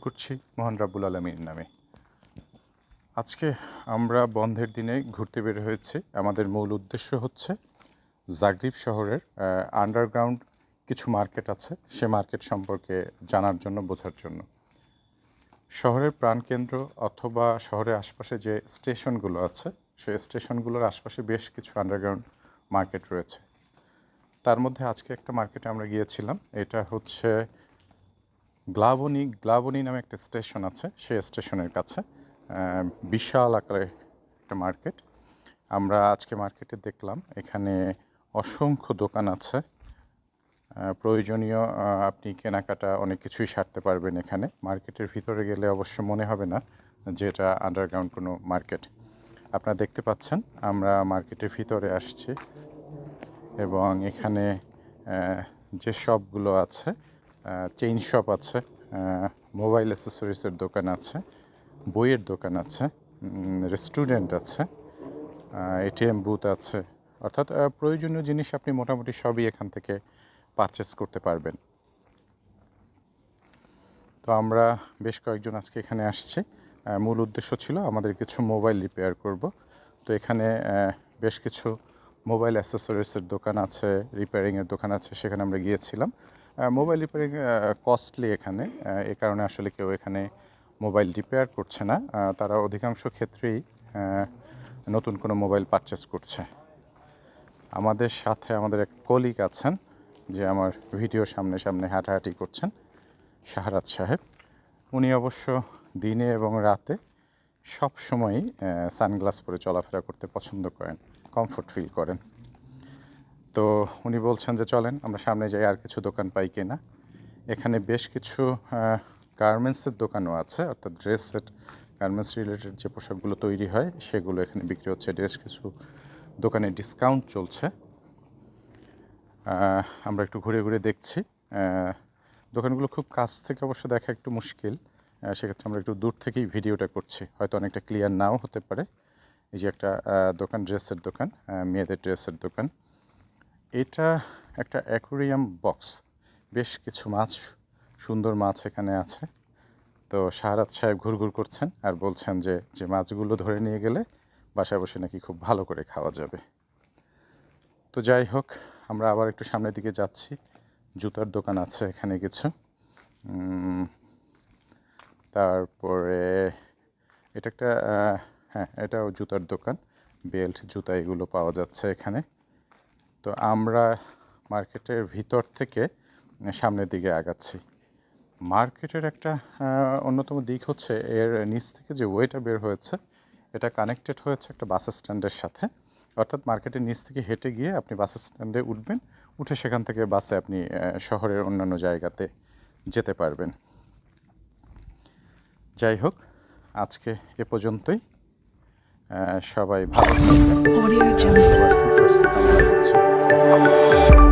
করছি মহান রাব্বুল আলামিনের নামে। আজকে আমরা বন্ধের দিনে ঘুরতে বের হয়েছি। আমাদের মূল উদ্দেশ্য হচ্ছে জাগরিব শহরের আন্ডারগ্রাউন্ড কিছু মার্কেট আছে, সে মার্কেট সম্পর্কে জানার জন্য, বোঝার জন্য। শহরের প্রাণকেন্দ্র অথবা শহরের আশপাশে যে স্টেশনগুলো আছে, সেই স্টেশনগুলোর আশপাশে বেশ কিছু আন্ডারগ্রাউন্ড মার্কেট রয়েছে। তার মধ্যে আজকে একটা মার্কেটে আমরা গিয়েছিলাম। এটা হচ্ছে গ্লাবনি নামে একটা স্টেশন আছে, সেই স্টেশনের কাছে বিশাল আকারে একটা মার্কেট। আমরা আজকে মার্কেটে দেখলাম এখানে অসংখ্য দোকান আছে, প্রয়োজনীয় আপনি কেনাকাটা অনেক কিছুই সারতে পারবেন এখানে। মার্কেটের ভিতরে গেলে অবশ্য মনে হবে না যে এটা আন্ডারগ্রাউন্ড কোনো মার্কেট। আপনারা দেখতে পাচ্ছেন আমরা মার্কেটের ভিতরে আসছি এবং এখানে যে শপগুলো আছে, চেইন শপ আছে, মোবাইল অ্যাসেসরিজের দোকান আছে, বইয়ের দোকান আছে, রেস্টুরেন্ট আছে, এটিএম বুথ আছে, অর্থাৎ প্রয়োজনীয় জিনিস আপনি মোটামুটি সবই এখান থেকে পারচেস করতে পারবেন। তো আমরা বেশ কয়েকজন আজকে এখানে আসছি। মূল উদ্দেশ্য ছিল আমাদের কিছু মোবাইল রিপেয়ার করব। তো এখানে বেশ কিছু মোবাইল অ্যাসেসরিজের দোকান আছে, রিপেয়ারিংয়ের দোকান আছে, সেখানে আমরা গিয়েছিলাম। মোবাইল রিপেয়ারিং কস্টলি এখানে, এ কারণে আসলে কেউ এখানে মোবাইল রিপেয়ার করছে না। তারা অধিকাংশ ক্ষেত্রেই নতুন কোনো মোবাইল পারচেস করছে। আমাদের সাথে আমাদের এক কলিগ আছেন, যে আমার ভিডিও সামনে সামনে হাঁটাহাঁটি করছেন, শাহরাত সাহেব। উনি অবশ্য দিনে এবং রাতে সব সময়ই সানগ্লাস পরে চলাফেরা করতে পছন্দ করেন, কমফোর্ট ফিল করেন। তো উনি বলছেন যে চলেন আমরা সামনে যাই, আর কিছু দোকান পাই কিনা। এখানে বেশ কিছু গার্মেন্টসের দোকানও আছে, অর্থাৎ ড্রেস সেট, গার্মেন্টস রিলেটেড যে পোশাকগুলো তৈরি হয় সেগুলো এখানে বিক্রি হচ্ছে। বেশ কিছু দোকানে ডিসকাউন্ট চলছে। আমরা একটু ঘুরে ঘুরে দেখছি। দোকানগুলো খুব কাছ থেকে অবশ্য দেখা একটু মুশকিল, সেক্ষেত্রে আমরা একটু দূর থেকেই ভিডিওটা করছি, হয়তো অনেকটা ক্লিয়ার নাও হতে পারে। এই যে একটা দোকান, ড্রেসের দোকান, মেয়েদের ড্রেসের দোকান। এটা একটা অ্যাকোয়ারিয়াম বক্স, বেশ কিছু মাছ, সুন্দর মাছ এখানে আছে। তো শাহরাত সাহেব ঘুরঘুর করছেন আর বলছেন যে মাছগুলো ধরে নিয়ে গেলে বাসায় বসে নাকি খুব ভালো করে খাওয়া যাবে। তো যাই হোক, আমরা আবার একটু সামনের দিকে যাচ্ছি। জুতার দোকান আছে এখানে কিছু, তারপরে এটা একটা হ্যাঁ, এটাও জুতার দোকান, বেল্ট, জুতা এগুলো পাওয়া যাচ্ছে এখানে। তো আমরা মার্কেটের ভিতর থেকে সামনের দিকে আগাচ্ছি। মার্কেটের একটা অন্যতম দিক হচ্ছে এর নিচ থেকে যে ওয়েটা বের হয়েছে, এটা কানেক্টেড হয়েছে একটা বাস স্ট্যান্ডের সাথে। অর্থাৎ মার্কেটের নিচ থেকে হেঁটে গিয়ে আপনি বাস স্ট্যান্ডে উঠবেন, উঠে সেখান থেকে বাসে আপনি শহরের অন্যান্য জায়গাতে যেতে পারবেন। যাই হোক, আজকে এ পর্যন্তই। সবাই ভালো থাকবেন, সবার সুস্বাস্থ্য কামনা করছি।